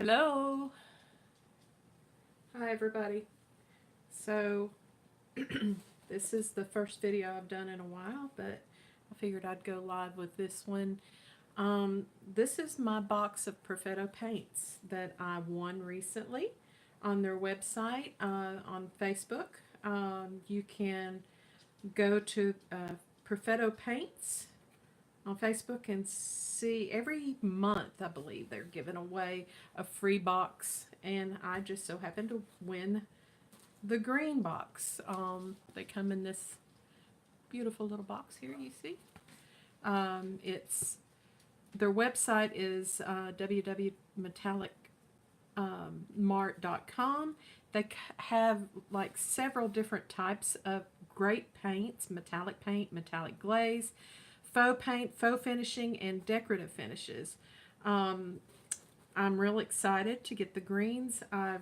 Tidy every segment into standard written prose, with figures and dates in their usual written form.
Hello. Hi everybody. So this is the first video I've done in a while, but I figured I'd go live with this one. This is my box of Perfetto paints that I won recently on their website, on Facebook. You can go to Perfetto Paints on Facebook and see every month, I believe, they're giving away a free box, and I just so happened to win the green box. They come in this beautiful little box here, you see. It's their website is www.metallicmart.com. They have like several different types of great paints: metallic paint, metallic glaze, faux paint, faux finishing, and decorative finishes. I'm real excited to get the greens. I've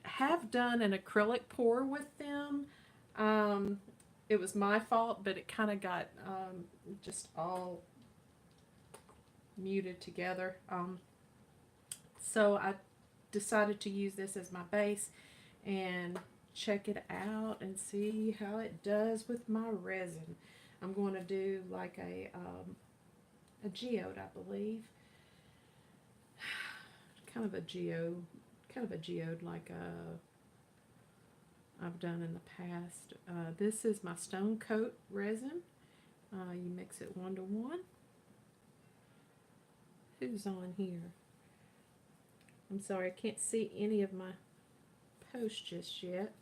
have done an acrylic pour with them. It was my fault, but it kind of got just all muted together. So I decided to use this as my base and check it out and see how it does with my resin. I'm going to do like a geode, I believe. Kind of a geode like I've done in the past. This is my stone coat resin. You mix it 1:1. Who's on here? I'm sorry, I can't see any of my posts just yet.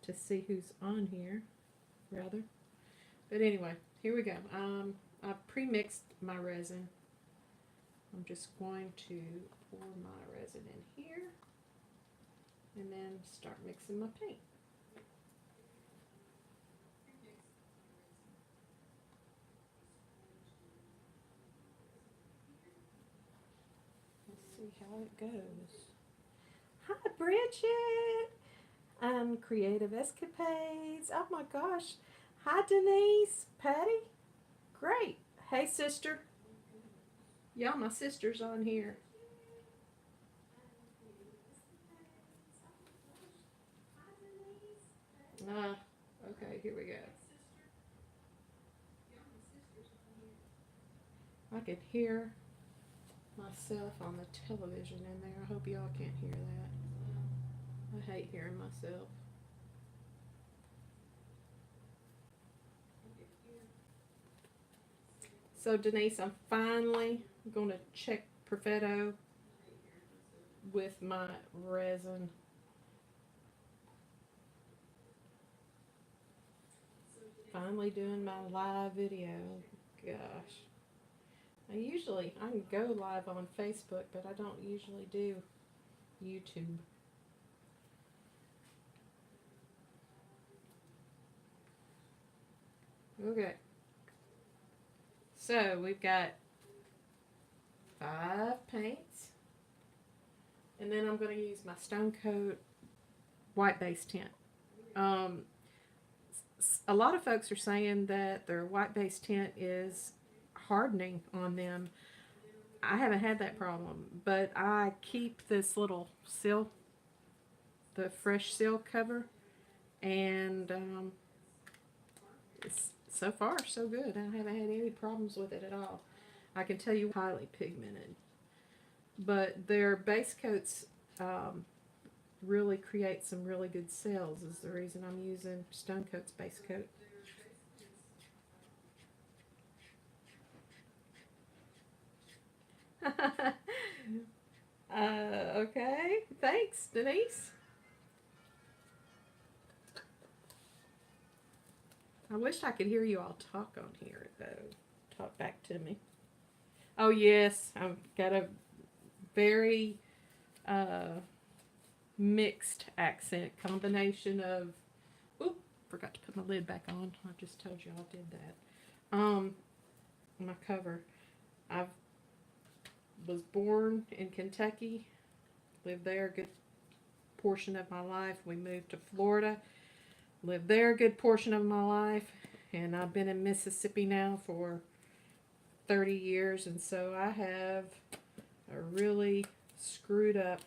To see who's on here, rather. But anyway, here we go. I've pre-mixed my resin. I'm just going to pour my resin in here and then start mixing my paint. Let's see how it goes. Hi, Bridget. Creative Escapades. Oh my gosh. Hi, Denise. Patty. Great. Hey, sister. Y'all, my sister's on here. Okay, here we go. I could hear myself on the television in there. I hope y'all can't hear that. I hate hearing myself. So Denise, I'm finally going to check Perfetto with my resin. Finally doing my live video. Gosh. I can go live on Facebook, but I don't usually do YouTube. Okay. So we've got 5 paints. And then I'm going to use my Stone Coat white base tint. A lot of folks are saying that their white base tint is hardening on them. I haven't had that problem, but I keep this little seal, the fresh seal cover, and it's so far so good. I haven't had any problems with it at all. I can tell you highly pigmented, but their base coats really create some really good cells is the reason I'm using Stone Coat's base coat. Okay, thanks Denise. I wish I could hear you all talk on here though. Talk back to me. Oh yes, I've got a very mixed accent combination of, oop, forgot to put my lid back on. I just told you I did that. My cover. I was born in Kentucky, lived there a good portion of my life. We moved to Florida, lived there a good portion of my life, and I've been in Mississippi now for 30 years, and so I have a really screwed up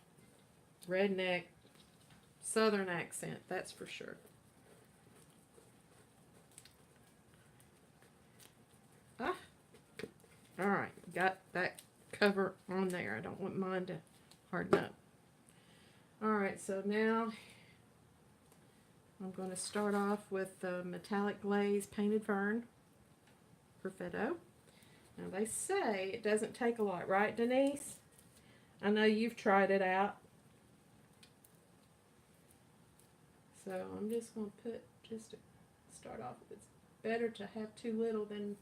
redneck southern accent, that's for sure. Ah, all right, got that cover on there. I don't want mine to harden up. All right, so now I'm going to start off with the metallic glaze painted fern, Perfetto. Now they say it doesn't take a lot, right, Denise? I know you've tried it out. So I'm just going to put, just to start off, it's better to have too little than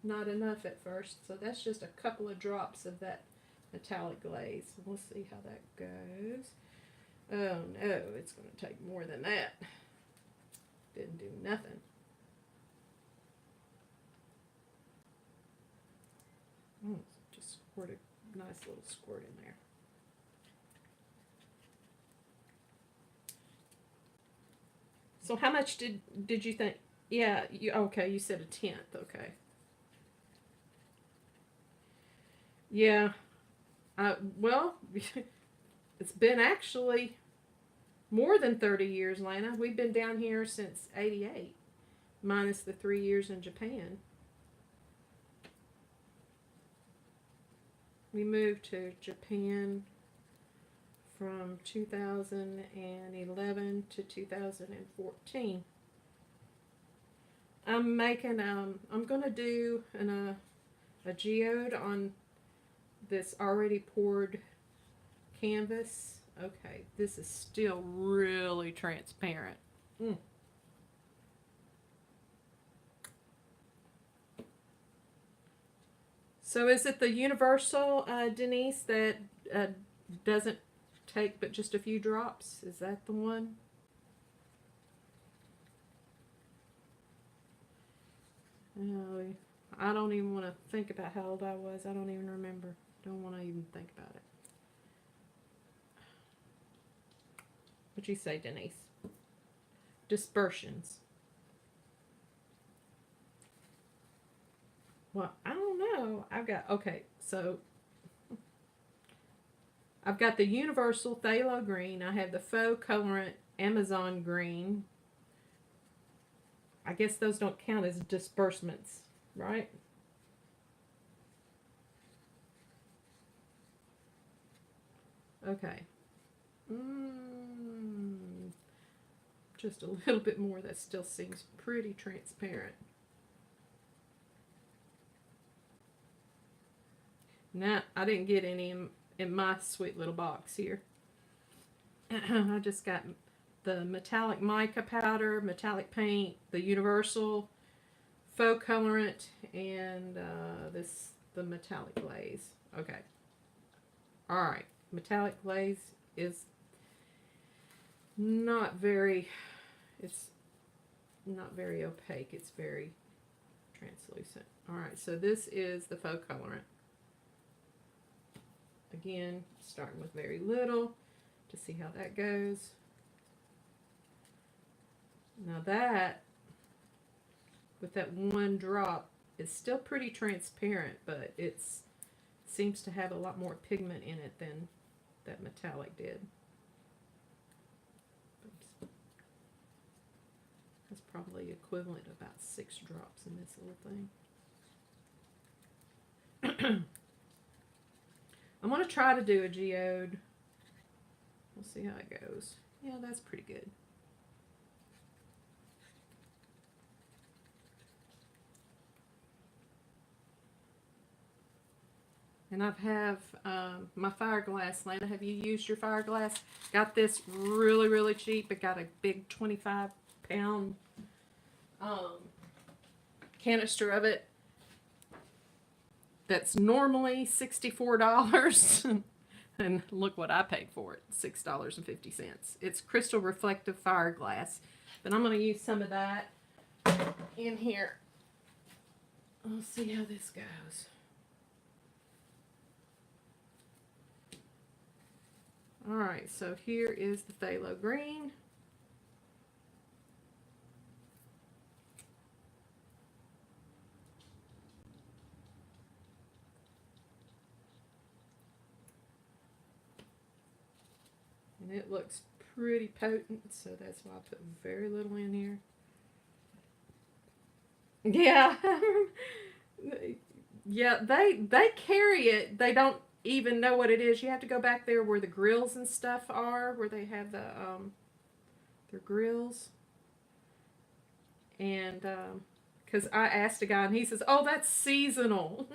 not enough at first. So that's just a couple of drops of that metallic glaze. We'll see how that goes. Oh no, it's going to take more than that. Didn't do nothing. Oh, just squirt a nice little squirt in there. So how much did you think? Yeah, okay, you said 1/10, okay. Yeah, well, it's been actually more than 30 years, Lana. We've been down here since 88, minus the 3 years in Japan. We moved to Japan from 2011 to 2014. I'm making, I'm going to do a geode on this already poured canvas. Okay, this is still really transparent. So is it the universal, Denise, that doesn't take but just a few drops? Is that the one? Oh, I don't even want to think about how old I was. I don't even remember. Don't want to even think about it. What'd you say, Denise? Dispersions. Well, I don't know. Okay, so I've got the universal phthalo green. I have the faux colorant Amazon green. I guess those don't count as disbursements, right? Okay. Just a little bit more. That still seems pretty transparent. Now, I didn't get any in my sweet little box here. I just got the metallic mica powder, metallic paint, the universal faux colorant, and the metallic glaze. Okay. All right. Metallic glaze is not very, it's not very opaque. It's very translucent. All right. So this is the faux colorant. Again, starting with very little to see how that goes. Now that, with that one drop, is still pretty transparent, but it seems to have a lot more pigment in it than that metallic did. Oops. That's probably equivalent to about 6 drops in this little thing. I'm going to try to do a geode. We'll see how it goes. Yeah, that's pretty good. And I have my Fireglass. Lana, have you used your Fireglass? Got this really, really cheap. It got a big 25-pound canister of it. That's normally $64. And look what I paid for it, $6.50. It's crystal reflective Fireglass. But I'm going to use some of that in here. We'll see how this goes. Alright, so here is the phthalo green. And it looks pretty potent, so that's why I put very little in here. Yeah. Yeah, they carry it. They don't even know what it is. You have to go back there where the grills and stuff are, where they have their grills. And because I asked a guy, and he says, "Oh, that's seasonal."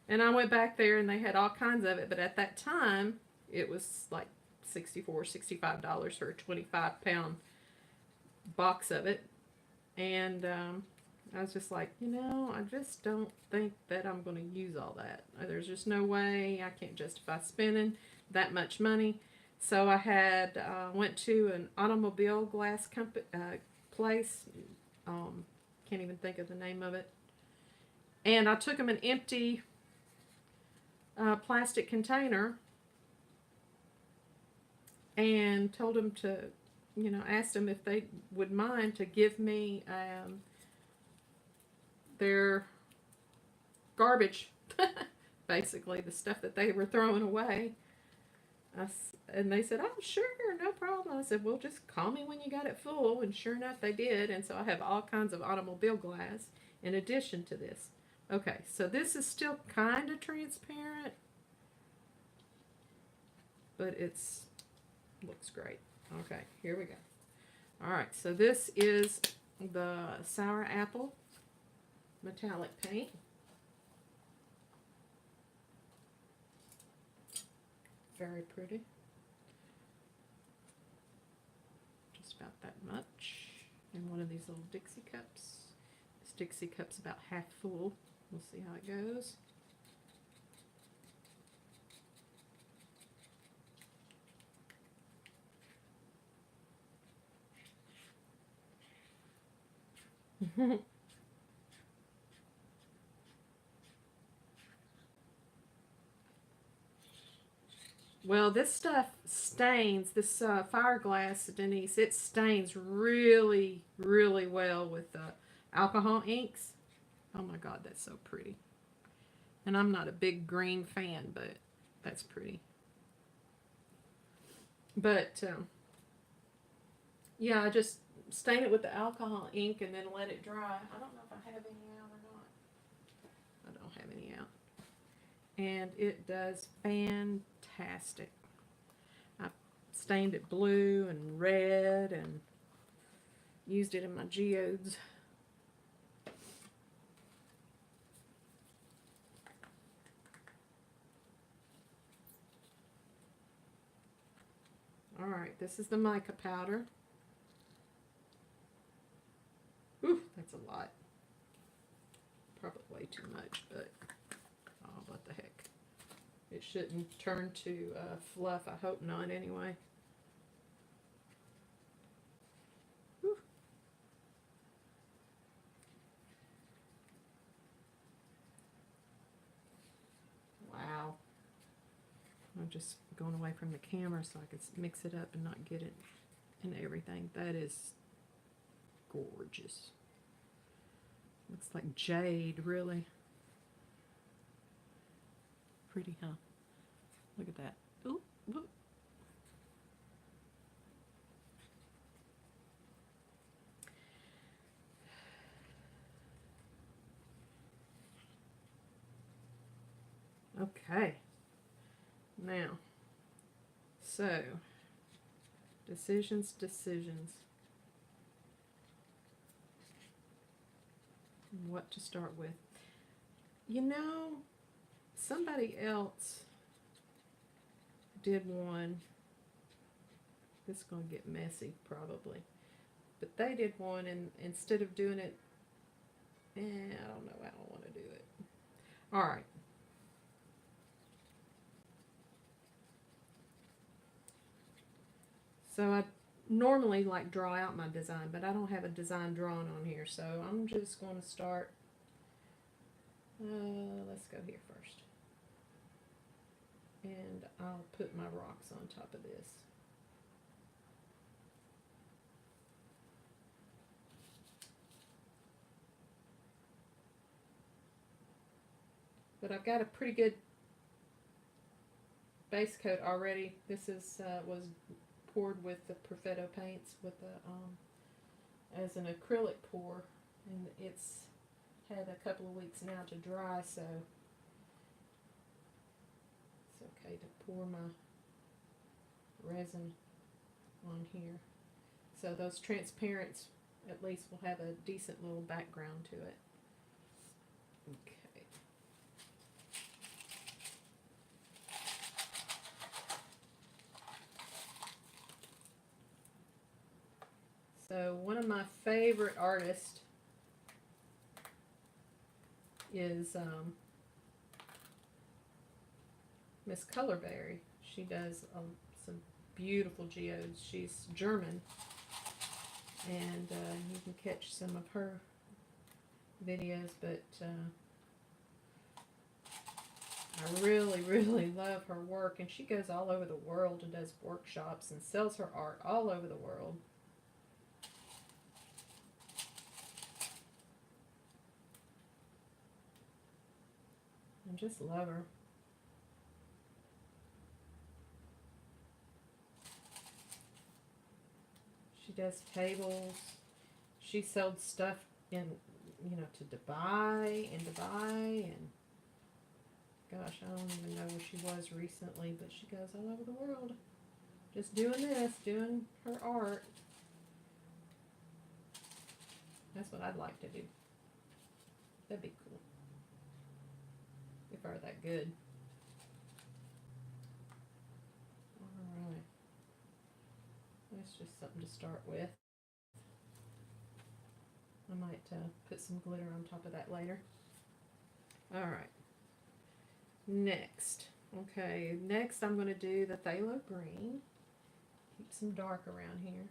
And I went back there, and they had all kinds of it. But at that time, it was like $65 for a 25-pound box of it. And I was just like, I just don't think that I'm going to use all that. There's just no way. I can't justify spending that much money. So I had went to an automobile glass place. Can't even think of the name of it. And I took them an empty plastic container and told them to, asked them if they would mind to give me their garbage, basically the stuff that they were throwing away. And they said, "Oh, sure, no problem." I said, "Well, just call me when you got it full." And sure enough, they did. And so I have all kinds of automobile glass in addition to this. Okay, so this is still kind of transparent, but it's looks great. Okay, here we go. All right, so this is the sour apple metallic paint. Very pretty. Just about that much. In one of these little Dixie cups. This Dixie cup's about half full. We'll see how it goes. Well, this stuff stains, this Fireglass, Denise, it stains really, really well with alcohol inks. Oh my God, that's so pretty. And I'm not a big green fan, but that's pretty. But, yeah, I just stain it with the alcohol ink and then let it dry. I don't know if I have any out or not. I don't have any out. And it does fantastic. I stained it blue and red and used it in my geodes. Alright, this is the mica powder. Ooh, that's a lot. Probably way too much, but oh, what the heck. It shouldn't turn to fluff. I hope not, anyway. Whew. Wow. I'm just going away from the camera so I can mix it up and not get it in everything. That is gorgeous. Looks like jade, really. Pretty, huh? Look at that. Ooh, ooh. Okay. Now, so, decisions. What to start with. Somebody else did one. This is going to get messy, probably. But they did one, and instead of doing it, I don't know, I don't want to do it. Alright. So I normally draw out my design, but I don't have a design drawn on here, so I'm just going to start. Let's go here first. And I'll put my rocks on top of this. But I've got a pretty good base coat already. This is was poured with the Perfetto paints with the as an acrylic pour, and it's had a couple of weeks now to dry, so it's okay to pour my resin on here. So those transparents at least will have a decent little background to it. Okay. So one of my favorite artists is Miss Colorberry. She does some beautiful geodes. She's German, and you can catch some of her videos, but I really, really love her work, and she goes all over the world and does workshops and sells her art all over the world. I just love her. She does tables. She sold stuff in, to Dubai, and gosh, I don't even know where she was recently, but she goes all over the world just doing this, doing her art. That's what I'd like to do. That'd be cool. If I were that good. Alright. That's just something to start with. I might put some glitter on top of that later. Alright. Next. Okay, next I'm going to do the phthalo green. Keep some dark around here.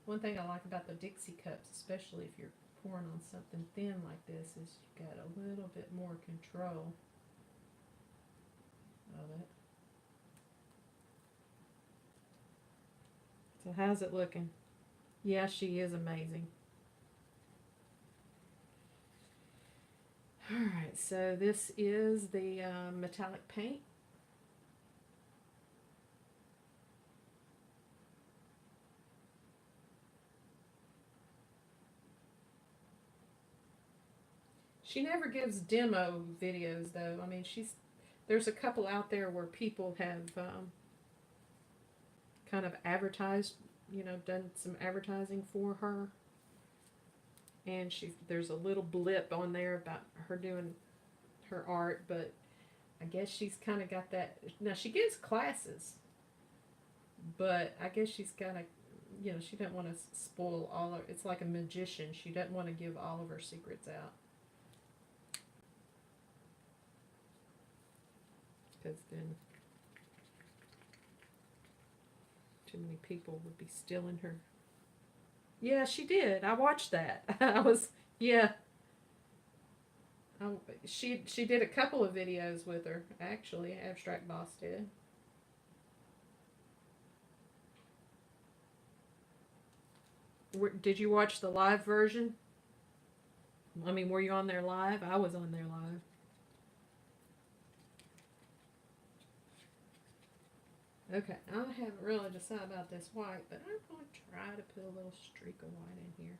One thing I like about the Dixie cups, especially if you're pouring on something thin like this, is you've got a little bit more control of it. So how's it looking? Yeah, she is amazing. Alright, so this is the metallic paint. She never gives demo videos though. I mean, there's a couple out there where people have kind of advertised, done some advertising for her. And there's a little blip on there about her doing her art, but I guess she's kind of got that. Now, she gives classes, but I guess she's got to, she doesn't want to spoil all of, it's like a magician. She doesn't want to give all of her secrets out. Because then too many people would be stealing her. Yeah, she did. I watched that. She did a couple of videos with her, actually. Abstract Boss did. Did you watch the live version? I mean, were you on there live? I was on there live. Okay, I haven't really decided about this white, but I'm going to try to put a little streak of white in here.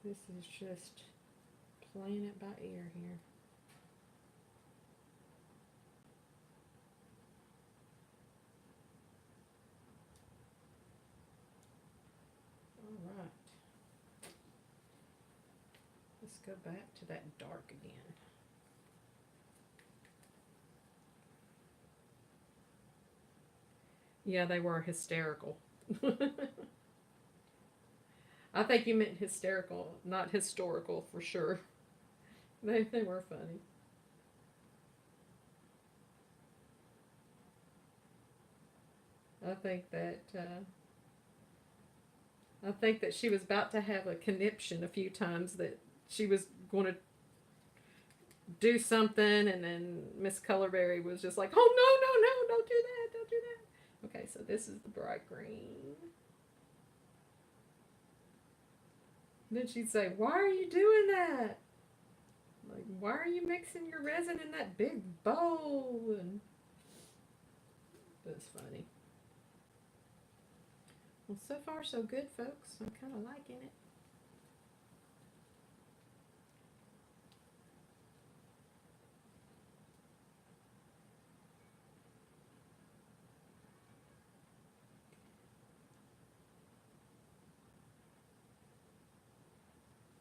This is just playing it by ear here. All right. Let's go back to that dark again. Yeah, they were hysterical. I think you meant hysterical, not historical for sure. They were funny. I think that she was about to have a conniption a few times that she was going to do something, and then Miss Colorberry was just like, "Oh no, don't do that, don't do that." Okay, so this is the bright green. Then she'd say, "Why are you doing that? Like, why are you mixing your resin in that big bowl?" And it's funny. Well, so far so good, folks. I'm kind of liking it.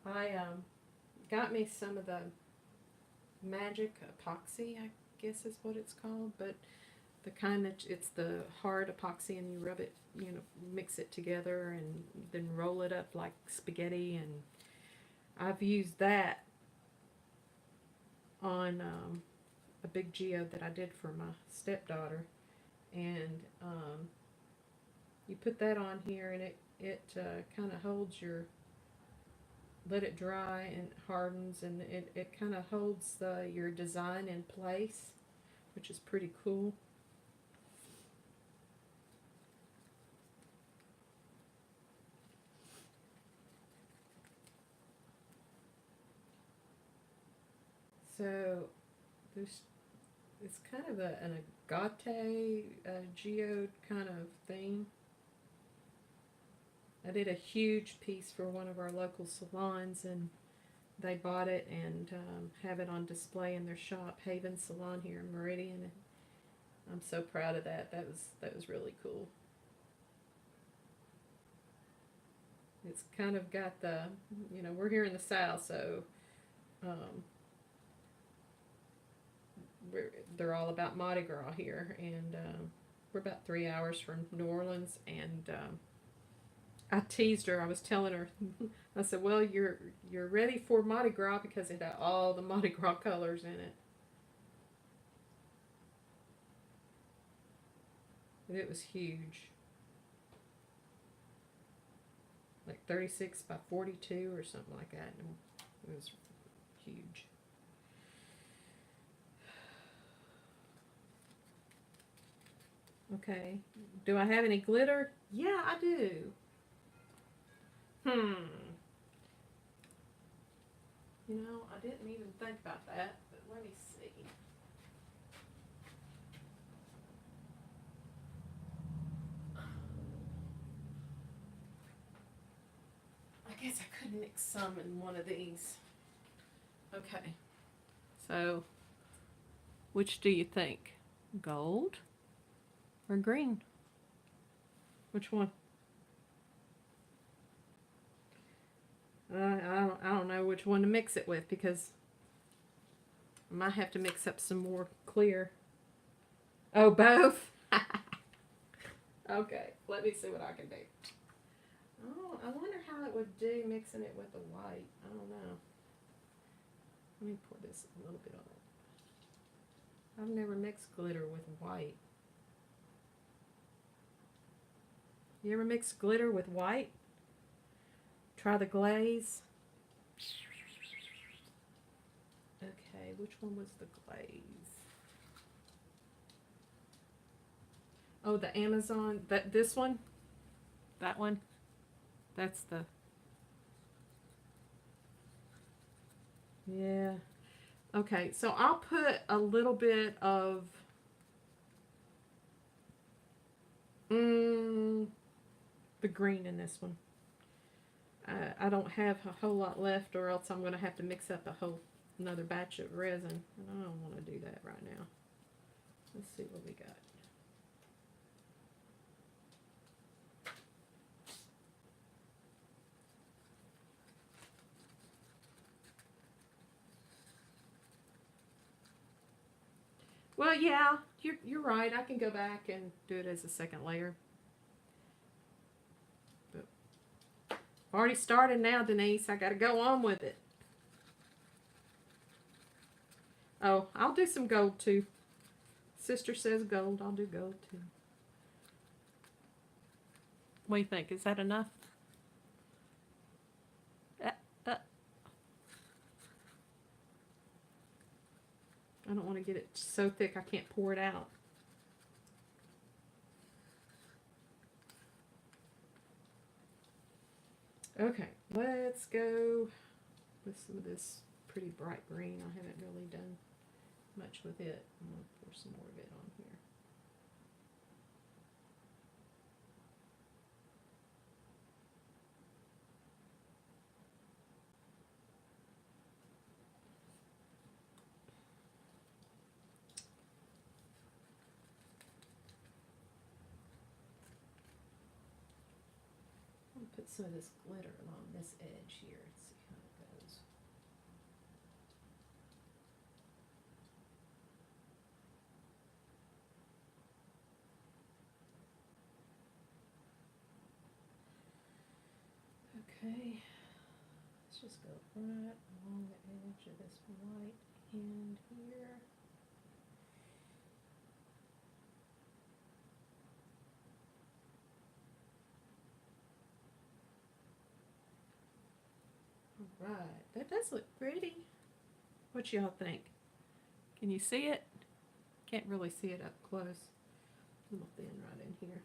I got me some of the magic epoxy, I guess is what it's called, but the kind that it's the hard epoxy and you rub it, mix it together and then roll it up like spaghetti, and I've used that on a big geode that I did for my stepdaughter, and you put that on here and it kind of holds let it dry and it hardens, and it kind of holds your design in place, which is pretty cool. So it's kind of an agate geode kind of thing. I did a huge piece for one of our local salons, and they bought it and have it on display in their shop, Haven Salon here in Meridian. And I'm so proud of that. That was really cool. It's kind of got the, we're here in the South, so they're all about Mardi Gras here, and we're about 3 hours from New Orleans, and I teased her. I was telling her, I said, "Well, you're ready for Mardi Gras because it had all the Mardi Gras colors in it." And it was huge, like 36 by 42 or something like that. And it was huge. Okay. Do I have any glitter? Yeah, I do. I didn't even think about that, but let me see. I guess I could mix some in one of these. Okay. So, which do you think? Gold or green? Which one? I don't know which one to mix it with, because I might have to mix up some more clear. Oh, both? Okay, let me see what I can do. Oh, I wonder how it would do mixing it with the white. I don't know. Let me pour this a little bit on it. I've never mixed glitter with white. You ever mix glitter with white? Try the glaze. Okay, which one was the glaze? Oh, the Amazon. This one? That one? That's the... Yeah. Okay, so I'll put a little bit of... the green in this one. I don't have a whole lot left, or else I'm going to have to mix up another batch of resin, and I don't want to do that right now. Let's see what we got. Well, yeah, you're right. I can go back and do it as a second layer. But I've already started now, Denise. I got to go on with it. Oh, I'll do some gold too. Sister says gold. I'll do gold too. What do you think? Is that enough? I don't want to get it so thick I can't pour it out. Okay, let's go with some of this pretty bright green. I haven't really done much with it. I'm going to pour some more of it on here. I'm going to put some of this glitter along this edge here and see how it goes. Okay, let's just go right along the edge of this white end here. Alright, that does look pretty. What y'all think? Can you see it? Can't really see it up close. A little thin right in here.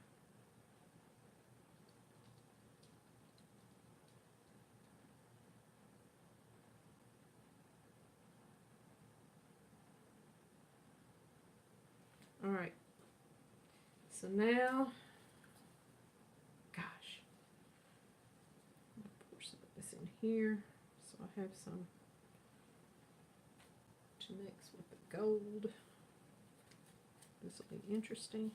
Alright, so now, gosh, I'm going to pour some of this in here so I have some to mix with the gold. This will be interesting.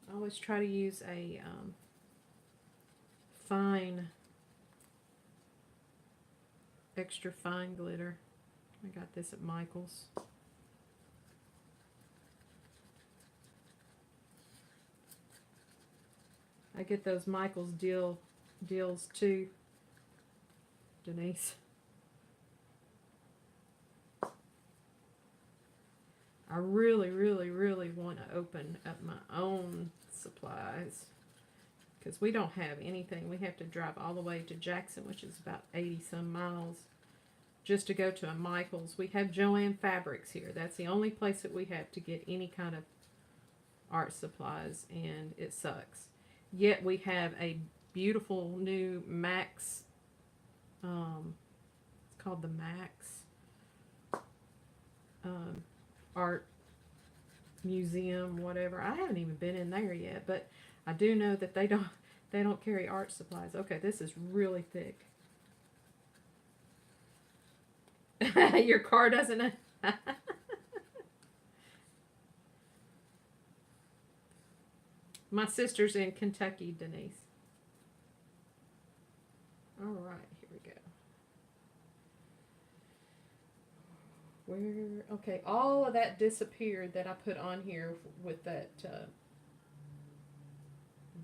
I always try to use a fine, extra fine glitter. I got this at Michael's. I get those Michael's deals too, Denise. I really, really, really want to open up my own supplies because we don't have anything. We have to drive all the way to Jackson, which is about 80 some miles, just to go to a Michael's. We have Joann Fabrics here. That's the only place that we have to get any kind of art supplies, and it sucks. Yet we have a beautiful new Max, it's called the Max Art Museum, whatever. I haven't even been in there yet, but I do know that they don't carry art supplies. Okay, this is really thick. Your car doesn't. My sister's in Kentucky, Denise. All right, here we go. Where, okay, all of that disappeared that I put on here with that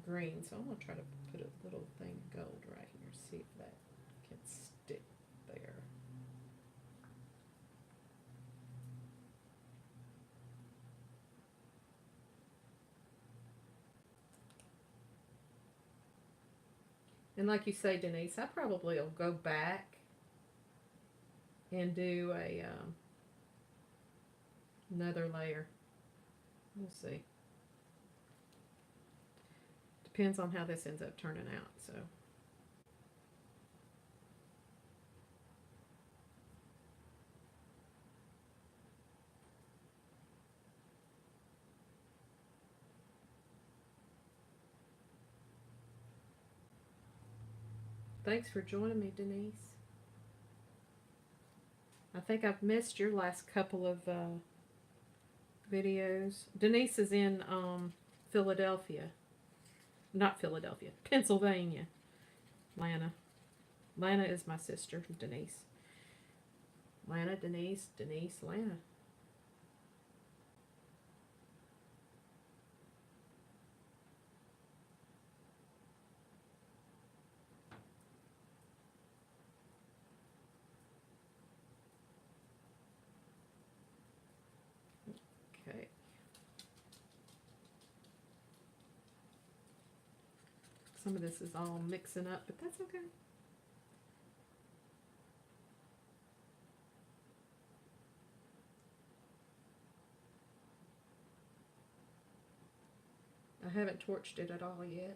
green. So I'm going to try to put a little thing of gold right here. See if that can stick there. And like you say, Denise, I probably will go back and do a another layer. We'll see. Depends on how this ends up turning out. So. Thanks for joining me, Denise. I think I've missed your last couple of videos. Denise is in Philadelphia. Not Philadelphia, Pennsylvania. Lana. Lana is my sister, Denise. Lana, Denise, Denise, Lana. Okay. Some of this is all mixing up, but that's okay. I haven't torched it at all yet.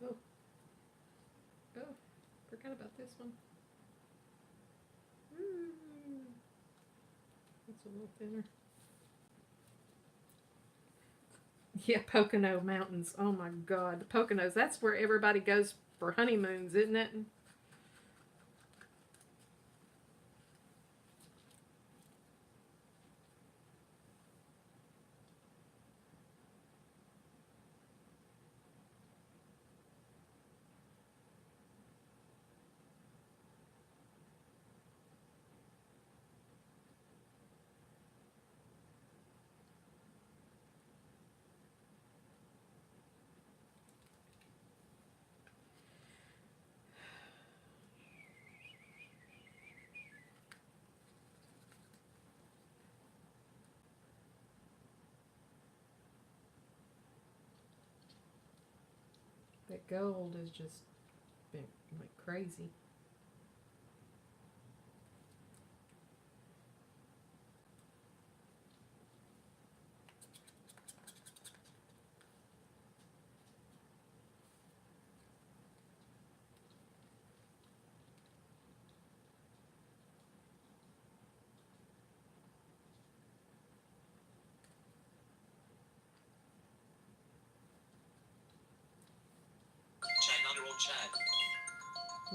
Oh, oh, forgot about this one. That's a little thinner. Yeah, Pocono Mountains. Oh my God, the Poconos. That's where everybody goes for honeymoons, isn't it? That gold has just been like crazy.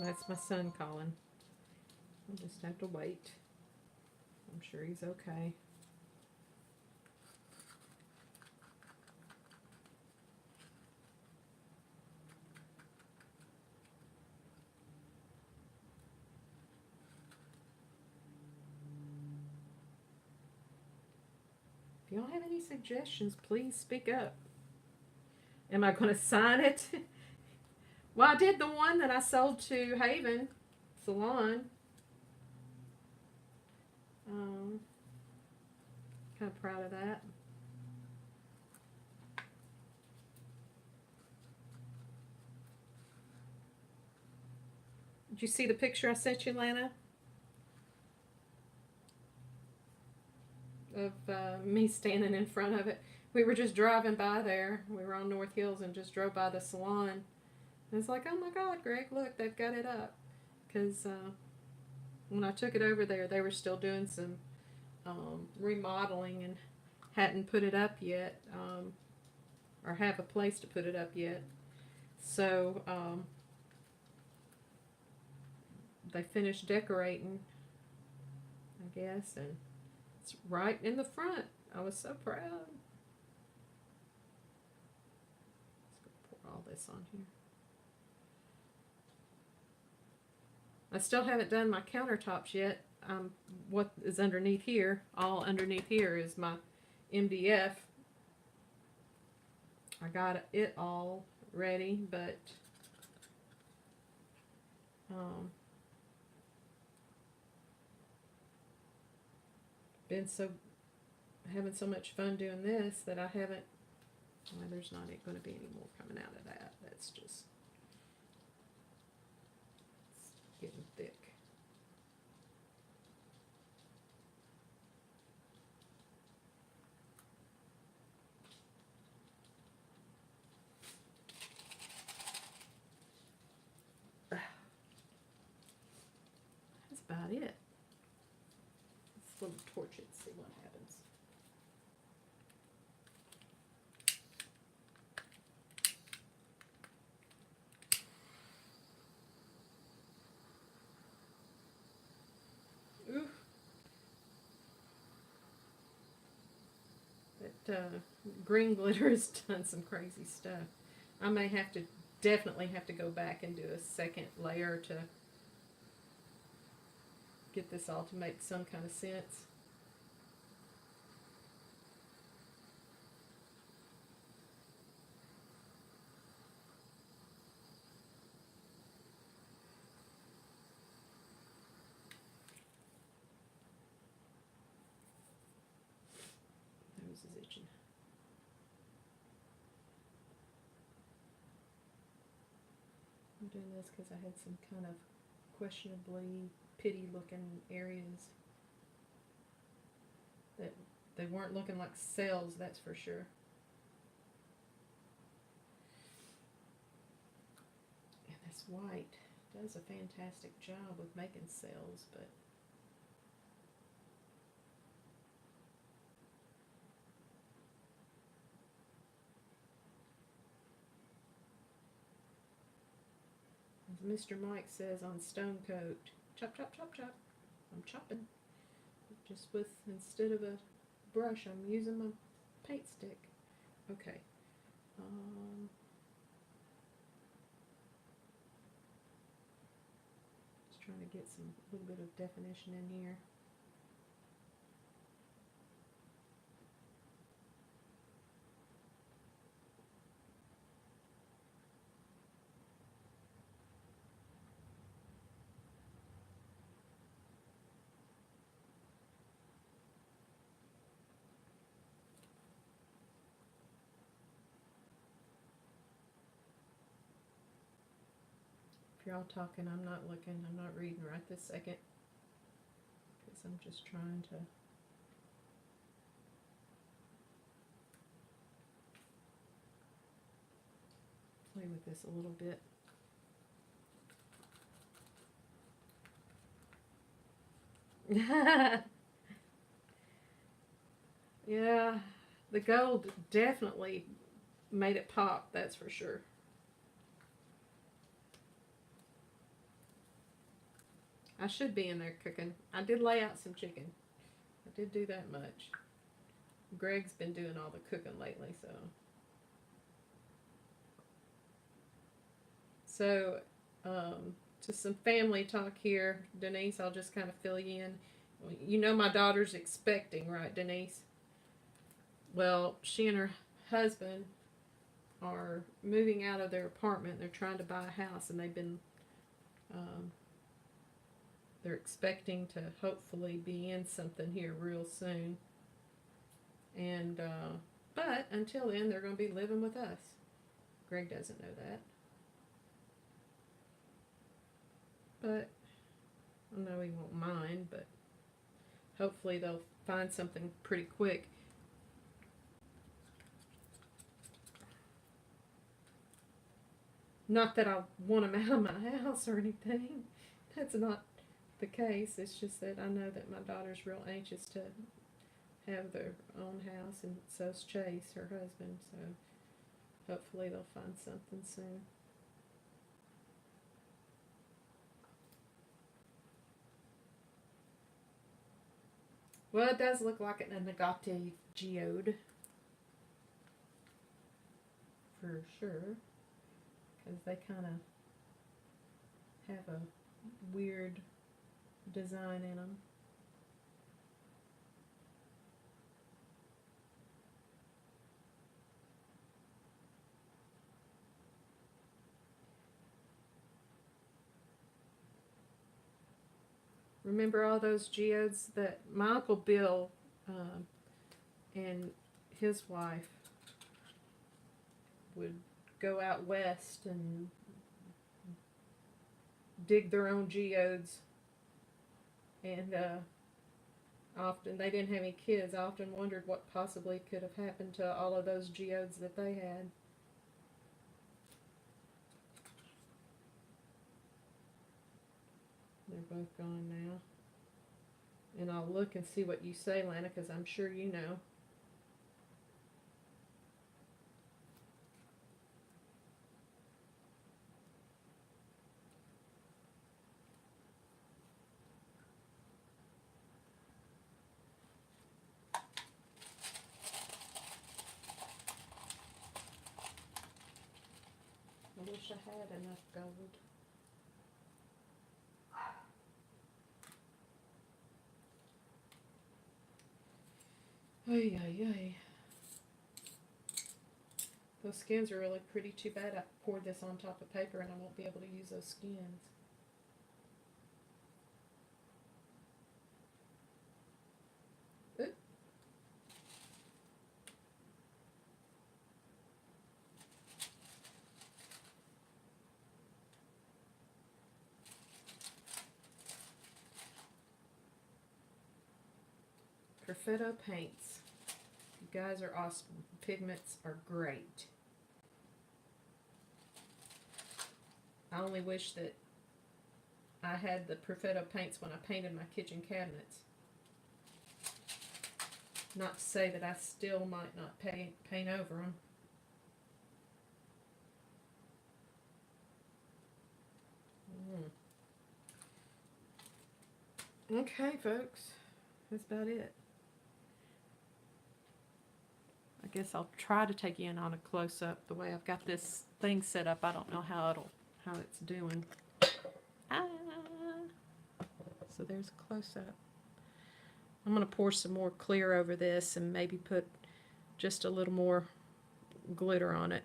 That's my son calling. I'll just have to wait. I'm sure he's okay. If y'all have any suggestions, please speak up. Am I going to sign it? Well, I did the one that I sold to Haven Salon. Kind of proud of that. Did you see the picture I sent you, Lana? Of me standing in front of it. We were just driving by there. We were on North Hills and just drove by the salon. And it's like, oh my God, Greg, look, they've got it up. Because when I took it over there, they were still doing some remodeling and hadn't put it up yet, or have a place to put it up yet. So they finished decorating, I guess, and it's right in the front. I was so proud. Let's go pour all this on here. I still haven't done my countertops yet. What is underneath here, all underneath here is my MDF. I got it all ready, but been having so much fun doing this that I haven't. Well, there's not going to be any more coming out of that. That's just it's getting thick. That's about it. Let's let me torch it and see what happens. Oof. That green glitter has done some crazy stuff. I may have to definitely have to go back and do a second layer to get this all to make some kind of sense. nose is itching. I'm doing this because I had some kind of questionably pitty looking areas that they weren't looking like cells, that's for sure. And this white does a fantastic job with making cells, but as Mr. Mike says on Stone Coat, chop, chop, chop, chop. I'm chopping. Just with, instead of a brush, I'm using my paint stick. Okay. Just trying to get some little bit of definition in here. If you're all talking, I'm not looking, I'm not reading right this second, because I'm just trying to play with this a little bit. Yeah, the gold definitely made it pop, that's for sure. I should be in there cooking. I did lay out some chicken. I did do that much. Greg's been doing all the cooking lately, so. So, just some family talk here. Denise, I'll just kind of fill you in. You know my daughter's expecting, right, Denise? Well, she and her husband are moving out of their apartment. They're trying to buy a house, and they've been, they're expecting to hopefully be in something here real soon. And, but until then, they're going to be living with us. Greg doesn't know that. But I know he won't mind, but hopefully they'll find something pretty quick. Not that I want them out of my house or anything. That's not the case. It's just that I know that my daughter's real anxious to have their own house, and so's Chase, her husband, so hopefully they'll find something soon. Well, it does look like a negative geode, for sure, because they kind of have a weird design in them. Remember all those geodes that my Uncle Bill and his wife would go out west and dig their own geodes, and often they didn't have any kids. I often wondered what possibly could have happened to all of those geodes that they had. They're both gone now. And I'll look and see what you say, Lana, because I'm sure you know. I wish I had enough gold. Ay, ay, ay. Those skins are really pretty. Too bad I poured this on top of paper and I won't be able to use those skins. Oop. Perfetto paints. You guys are awesome. Pigments are great. I only wish that I had the Perfetto paints when I painted my kitchen cabinets. Not to say that I still might not paint over them. Okay, folks. That's about it. I guess I'll try to take you in on a close-up. The way I've got this thing set up, I don't know how it's doing. Ah. So there's a close-up. I'm going to pour some more clear over this and maybe put just a little more glitter on it.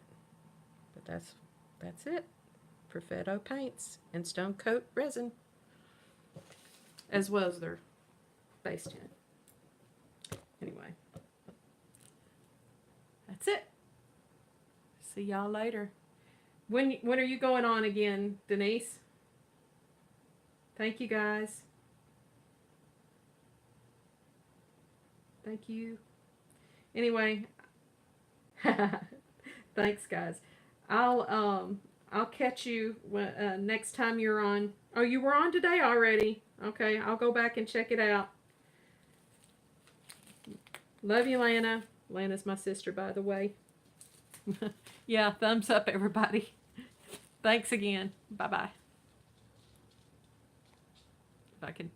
But that's it. Perfetto paints and Stone Coat resin, as well as their base tint. Anyway, that's it. See y'all later. When are you going on again, Denise? Thank you, guys. Thank you. Anyway, thanks, guys. I'll catch you when, next time you're on. Oh, you were on today already. Okay, I'll go back and check it out. Love you, Lana. Lana's my sister, by the way. Yeah, thumbs up, everybody. Thanks again. Bye-bye. If I can